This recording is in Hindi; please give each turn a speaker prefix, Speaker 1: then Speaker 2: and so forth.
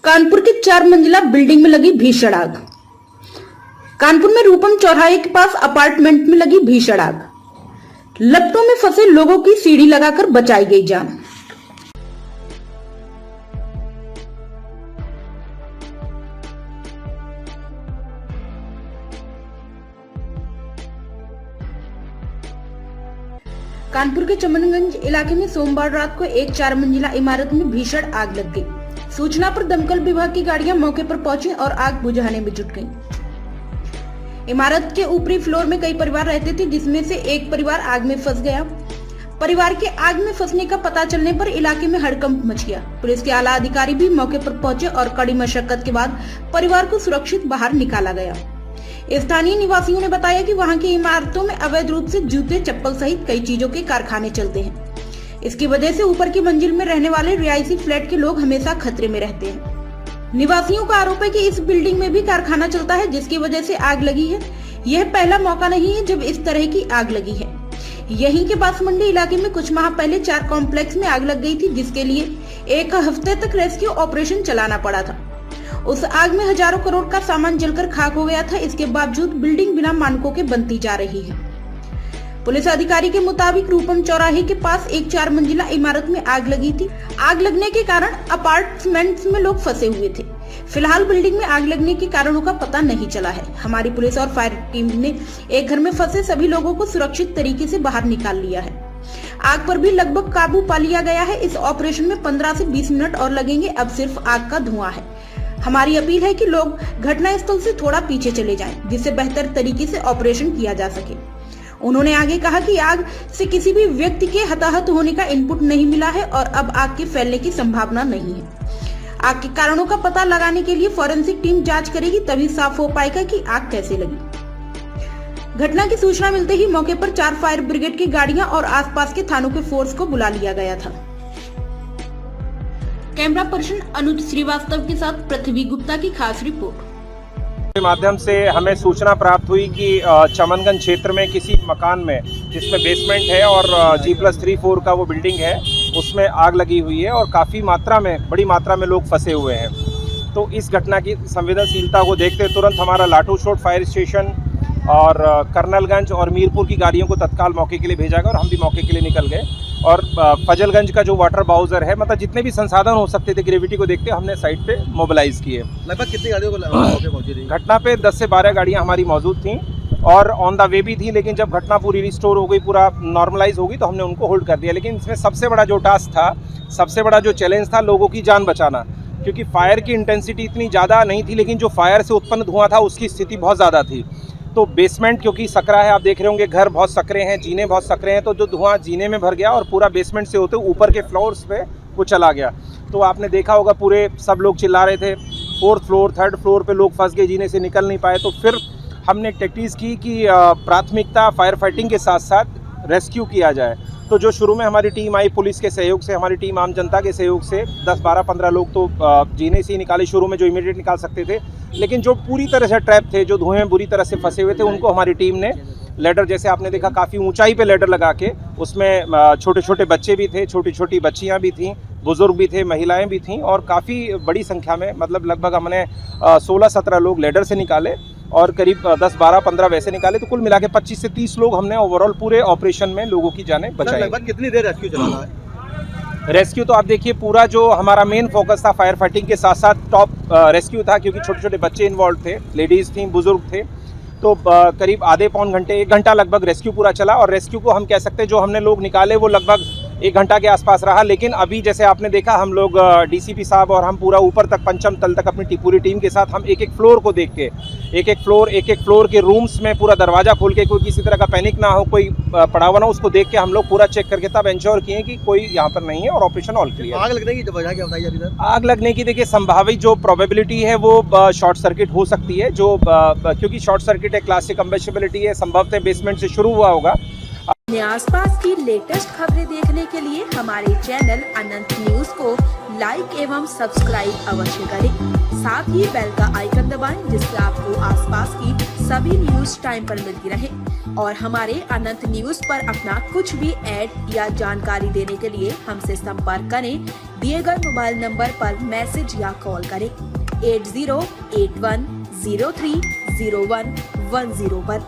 Speaker 1: कानपुर की 4 मंजिला बिल्डिंग में लगी भीषण आग। कानपुर में रूपम चौराहे के पास अपार्टमेंट में लगी भीषण आग। लपटों में फंसे लोगों की सीढ़ी लगाकर बचाई गई जान। कानपुर के चमनगंज इलाके में सोमवार रात को एक 4 मंजिला इमारत में भीषण आग लग गई। सूचना पर दमकल विभाग की गाड़ियां मौके पर पहुंची और आग बुझाने में जुट गईं। इमारत के ऊपरी फ्लोर में कई परिवार रहते थे, जिसमें से एक परिवार आग में फंस गया। परिवार के आग में फंसने का पता चलने पर इलाके में हड़कंप मच गया। पुलिस के आला अधिकारी भी मौके पर पहुंचे और कड़ी मशक्कत के बाद परिवार को सुरक्षित बाहर निकाला गया। स्थानीय निवासियों ने बताया कि वहां की इमारतों में अवैध रूप से जूते, चप्पल सहित कई चीजों के कारखाने चलते हैं। इसकी वजह से ऊपर की मंजिल में रहने वाले रिहायशी फ्लैट के लोग हमेशा खतरे में रहते हैं। निवासियों का आरोप है कि इस बिल्डिंग में भी कारखाना चलता है, जिसकी वजह से आग लगी है। यह पहला मौका नहीं है जब इस तरह की आग लगी है। यहीं के बांसमंडी इलाके में कुछ माह पहले 4 कॉम्प्लेक्स में आग लग गई थी, जिसके लिए 1 हफ्ते तक रेस्क्यू ऑपरेशन चलाना पड़ा था। उस आग में हजारों करोड़ का सामान जलकर खाक हो गया था। इसके बावजूद बिल्डिंग बिना मानकों के बनती जा रही है। पुलिस अधिकारी के मुताबिक रूपम चौराहे के पास एक 4 मंजिला इमारत में आग लगी थी। आग लगने के कारण अपार्टमेंट्स में लोग फंसे हुए थे। फिलहाल बिल्डिंग में आग लगने के कारणों का पता नहीं चला है। हमारी पुलिस और फायर टीम ने एक घर में फंसे सभी लोगों को सुरक्षित तरीके से बाहर निकाल लिया है। आग पर भी लगभग काबू पा लिया गया है। इस ऑपरेशन में 15 से 20 मिनट और लगेंगे। अब सिर्फ आग का धुआं है। हमारी अपील है कि लोग घटनास्थल से थोड़ा पीछे चले जाएं, जिससे बेहतर तरीके से ऑपरेशन किया जा सके। उन्होंने आगे कहा कि आग से किसी भी व्यक्ति के हताहत होने का इनपुट नहीं मिला है और अब आग के फैलने की संभावना नहीं है। आग के कारणों का पता लगाने के लिए फॉरेंसिक टीम जांच करेगी, तभी साफ हो पाएगा कि आग कैसे लगी। घटना की सूचना मिलते ही मौके पर 4 फायर ब्रिगेड की गाड़ियां और आसपास के थानों के फोर्स को बुला लिया गया था। कैमरा पर्सन अनुज श्रीवास्तव के साथ पृथ्वी गुप्ता की खास रिपोर्ट।
Speaker 2: के माध्यम से हमें सूचना प्राप्त हुई कि चमनगंज क्षेत्र में किसी मकान में, जिसमें बेसमेंट है और G+3-4 का वो बिल्डिंग है, उसमें आग लगी हुई है और काफ़ी मात्रा में, बड़ी मात्रा में लोग फंसे हुए हैं। तो इस घटना की संवेदनशीलता को देखते तुरंत हमारा लाठूसोट फायर स्टेशन और कर्नलगंज और मीरपुर की गाड़ियों को तत्काल मौके के लिए भेजा गया और हम भी मौके के लिए निकल गए। और फजलगंज का जो वाटर बाउजर है, मतलब जितने भी संसाधन हो सकते थे ग्रेविटी को देखते हमने साइट पे मोबिलाइज किए।
Speaker 3: लगभग कितनी गाड़ियों को पहुंची थी?
Speaker 2: घटना पे 10 से 12 गाड़ियां हमारी मौजूद थीं और ऑन द वे भी थी, लेकिन जब घटना पूरी रिस्टोर हो गई, पूरा नॉर्मलाइज हो गई, तो हमने उनको होल्ड कर दिया। लेकिन इसमें सबसे बड़ा जो टास्क था, सबसे बड़ा जो चैलेंज था, लोगों की जान बचाना, क्योंकि फायर की इंटेंसिटी इतनी ज़्यादा नहीं थी, लेकिन जो फायर से उत्पन्न धुआं था उसकी स्थिति बहुत ज़्यादा थी। तो बेसमेंट क्योंकि सकरा है, आप देख रहे होंगे घर बहुत सकरे हैं, जीने बहुत सकरे हैं, तो जो धुआं जीने में भर गया और पूरा बेसमेंट से होते ऊपर के फ्लोर्स पे वो चला गया। तो आपने देखा होगा पूरे सब लोग चिल्ला रहे थे, 4th फ्लोर 3rd फ्लोर पे लोग फंस गए, जीने से निकल नहीं पाए। तो फिर हमने टैक्टिक्स की कि प्राथमिकता फायर फाइटिंग के साथ साथ रेस्क्यू किया जाए। तो जो शुरू में हमारी टीम आई, पुलिस के सहयोग से, हमारी टीम आम जनता के सहयोग से 10, 12, 15 लोग तो जीने से ही निकाले शुरू में, जो इमीडिएट निकाल सकते थे। लेकिन जो पूरी तरह से ट्रैप थे, जो धुएं में बुरी तरह से फंसे हुए थे, उनको हमारी टीम ने लेडर, जैसे आपने देखा काफ़ी ऊंचाई पे लेडर लगा के, उसमें छोटे छोटे बच्चे भी थे, छोटी छोटी बच्चियां भी थीं, बुजुर्ग भी थे, महिलाएं भी थीं और काफ़ी बड़ी संख्या में, मतलब लगभग हमने 16-17 लोग लेडर से निकाले और करीब 10, 12, 15 वैसे निकाले। तो कुल मिला के 25 से 30 लोग हमने ओवरऑल पूरे ऑपरेशन में लोगों की जानें बचाई।
Speaker 3: लगभग कितनी देर रेस्क्यू चला है?
Speaker 2: रेस्क्यू तो आप देखिए, पूरा जो हमारा मेन फोकस था फायर फाइटिंग के साथ साथ टॉप रेस्क्यू था, क्योंकि छोटे छोटे बच्चे इन्वॉल्व थे, लेडीज़ थी, बुजुर्ग थे। तो करीब आधे पौन घंटे, 1 घंटा लगभग रेस्क्यू पूरा चला। और रेस्क्यू को हम कह सकते हैं, जो हमने लोग निकाले वो लगभग 1 घंटा के आसपास रहा। लेकिन अभी जैसे आपने देखा, हम लोग डीसीपी साहब और हम पूरा ऊपर तक, पंचम तल तक अपनी पूरी टीम के साथ हम एक एक फ्लोर को देख के, एक एक फ्लोर के रूम्स में पूरा दरवाजा खोल के, कोई किसी तरह का पैनिक ना हो, कोई पड़ा हुआ ना, उसको देख के हम लोग पूरा चेक करके तब इंश्योर किए कि कोई यहाँ पर नहीं है और ऑपरेशन ऑल क्लियर।
Speaker 3: आग लगने की वजह क्या बताई जा रही है?
Speaker 2: आग लगने की देखिए संभावित जो प्रोबेबिलिटी है वो शॉर्ट सर्किट हो सकती है, जो क्योंकि शॉर्ट सर्किट है, क्लासिक कंबेस्टिबिलिटी है, संभवतः बेसमेंट से शुरू हुआ होगा।
Speaker 4: अपने आसपास की लेटेस्ट खबरें देखने के लिए हमारे चैनल अनंत न्यूज को लाइक एवं सब्सक्राइब अवश्य करें। साथ ही बेल का आइकन दबाएं जिससे आपको आसपास की सभी न्यूज टाइम पर मिलती रहे। और हमारे अनंत न्यूज पर अपना कुछ भी ऐड या जानकारी देने के लिए हमसे संपर्क करें। दिए गए मोबाइल नंबर पर मैसेज या कॉल करें 8081030110 पर।